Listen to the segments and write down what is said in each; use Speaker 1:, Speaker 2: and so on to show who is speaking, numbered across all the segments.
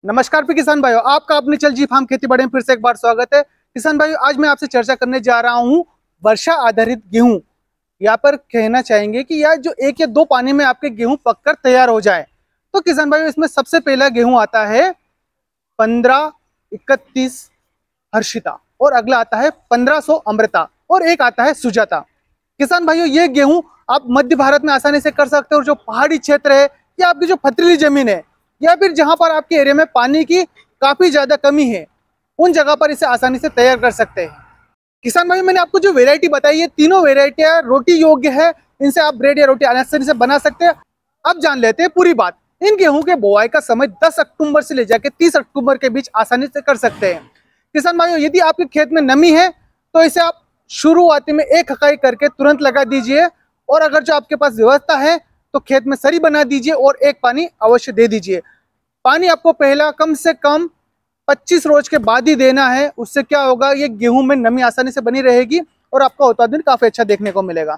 Speaker 1: नमस्कार पे किसान भाइयों, आपका अपने चल जी फार्म खेती बाड़ी में फिर से एक बार स्वागत है। किसान भाइयों, आज मैं आपसे चर्चा करने जा रहा हूँ वर्षा आधारित गेहूं। यहाँ पर कहना चाहेंगे कि यह जो 1 या 2 पानी में आपके गेहूं पककर तैयार हो जाए। तो किसान भाइयों, इसमें सबसे पहला गेहूं आता है 1531 हर्षिता और अगला आता है 1500 अमृता और एक आता है सुजाता। किसान भाइयों, ये गेहूं आप मध्य भारत में आसानी से कर सकते हो और जो पहाड़ी क्षेत्र है या आपकी जो पथरीली जमीन है या फिर जहां पर आपके एरिया में पानी की काफी ज्यादा कमी है, उन जगह पर इसे आसानी से तैयार कर सकते हैं। किसान भाई, मैंने आपको जो वेरायटी बताई है, तीनों वेरायटियां रोटी योग्य है। इनसे आप ब्रेड या रोटी आसानी से बना सकते हैं। अब जान लेते हैं पूरी बात। इन गेहूं के बोआई का समय 10 अक्टूबर से ले जाकर 30 अक्टूबर के बीच आसानी से कर सकते हैं। किसान भाइयों, यदि आपके खेत में नमी है तो इसे आप शुरुआती में एक हकाई करके तुरंत लगा दीजिए, और अगर जो आपके पास व्यवस्था है तो खेत में सरी बना दीजिए और एक पानी अवश्य दे दीजिए। पानी आपको पहला कम से कम 25 रोज के बाद ही देना है। उससे क्या होगा, ये गेहूं में नमी आसानी से बनी रहेगी और आपका उत्पादन काफी अच्छा देखने को मिलेगा।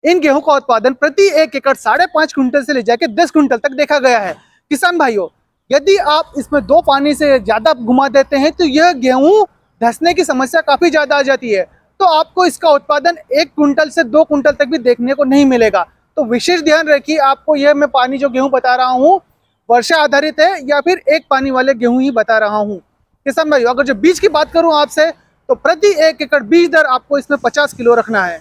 Speaker 1: इन गेहूं का उत्पादन प्रति 1 एकड़ 5.5 क्विंटल से ले जाके 10 क्विंटल तक देखा गया है। किसान भाइयों, यदि आप इसमें 2 पानी से ज्यादा घुमा देते हैं तो यह गेहूं धंसने की समस्या काफी ज्यादा आ जाती है। तो आपको इसका उत्पादन 1 क्विंटल से 2 क्विंटल तक भी देखने को नहीं मिलेगा। तो विशेष ध्यान रखिए, आपको यह मैं पानी जो गेहूं बता रहा हूँ वर्षा आधारित है या फिर एक पानी वाले गेहूं ही बता रहा हूं। किसान भाइयों, अगर जो बीज की बात करूं आपसे, तो प्रति 1 एकड़ बीज दर आपको इसमें 50 किलो रखना है।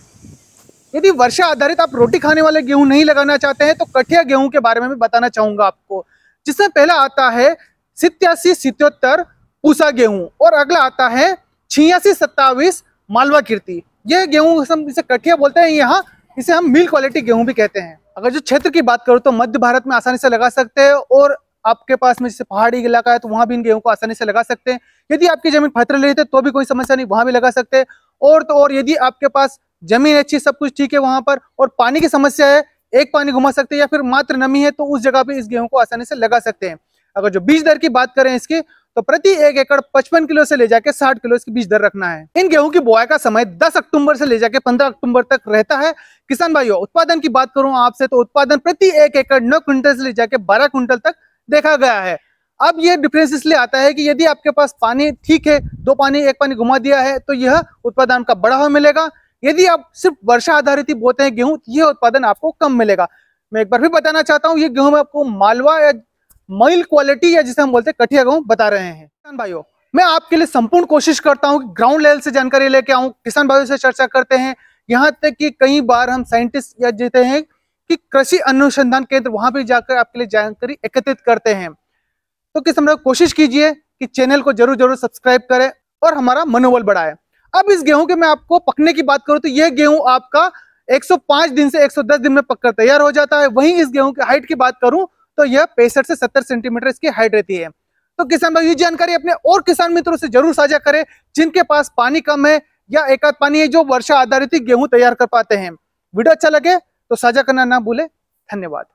Speaker 1: यदि वर्षा आधारित आप रोटी खाने वाले गेहूं नहीं लगाना चाहते हैं तो कठिया गेहूं के बारे में भी बताना चाहूंगा आपको, जिसमें पहला आता है 87-77 पूसा गेहूं और अगला आता है 86-27 मालवा कीर्ति। यह गेहूं हम इसे कठिया बोलते हैं, यहाँ इसे हम मिल क्वालिटी गेहूं भी कहते हैं। अगर जो क्षेत्र की बात करूं तो मध्य भारत में आसानी से लगा सकते हैं, और आपके पास में जैसे पहाड़ी इलाका है तो वहां भी इन गेहूं को आसानी से लगा सकते हैं। यदि आपकी जमीन पथरीली है तो भी कोई समस्या नहीं, वहां भी लगा सकते हैं। और यदि आपके पास जमीन अच्छी, सब कुछ ठीक है वहां पर, और पानी की समस्या है, एक पानी घुमा सकते हैं या फिर मात्र नमी है, तो उस जगह पे इस गेहूं को आसानी से लगा सकते हैं। अगर जो बीज दर की बात करें इसकी, तो प्रति 1 एकड़ 55 किलो से ले जाके 60 किलो इसकी बीज दर रखना है। इन गेहूं की बुआई का समय 10 अक्टूबर से ले जाके 15 अक्टूबर तक रहता है। किसान भाइयों, उत्पादन की बात करूं आपसे तो उत्पादन प्रति 1 एकड़ 9 क्विंटल से ले जाके 12 क्विंटल तक देखा गया है। अब ये डिफरेंस इसलिए आता है कि यदि आपके पास पानी ठीक है, 2 पानी 1 पानी घुमा दिया है, तो यह उत्पादन का बढ़ावा मिलेगा। यदि आप सिर्फ वर्षा आधारित ही बोते हैं गेहूं, यह उत्पादन आपको कम मिलेगा। मैं एक बार भी बताना चाहता हूँ, ये गेहूं में आपको मालवा या माइल क्वालिटी या जिसे हम बोलते हैं कठिया गेहूं बता रहे हैं। किसान भाइयों, मैं आपके लिए संपूर्ण कोशिश करता हूं कि ग्राउंड लेवल से जानकारी लेके आऊं, किसान भाइयों से चर्चा करते हैं। यहाँ तक कि कई बार हम साइंटिस्ट या देते हैं कि कृषि अनुसंधान केंद्र, वहां भी जाकर आपके लिए जानकारी एकत्रित करते हैं। तो किसान भाइयों, कोशिश कीजिए कि चैनल को जरूर सब्सक्राइब करें और हमारा मनोबल बढ़ाए। अब इस गेहूं के मैं आपको पकने की बात करूं तो यह गेहूं आपका 105 दिन से 110 दिन में पककर तैयार हो जाता है। वहीं इस गेहूं की हाइट की बात करूं तो यह 65 से 70 सेंटीमीटर इसकी हाइट रहती है। तो किसान भाई, ये जानकारी अपने और किसान मित्रों से जरूर साझा करें जिनके पास पानी कम है या एक आध पानी है, जो वर्षा आधारित गेहूं तैयार कर पाते हैं। वीडियो अच्छा लगे तो साझा करना ना भूले। धन्यवाद।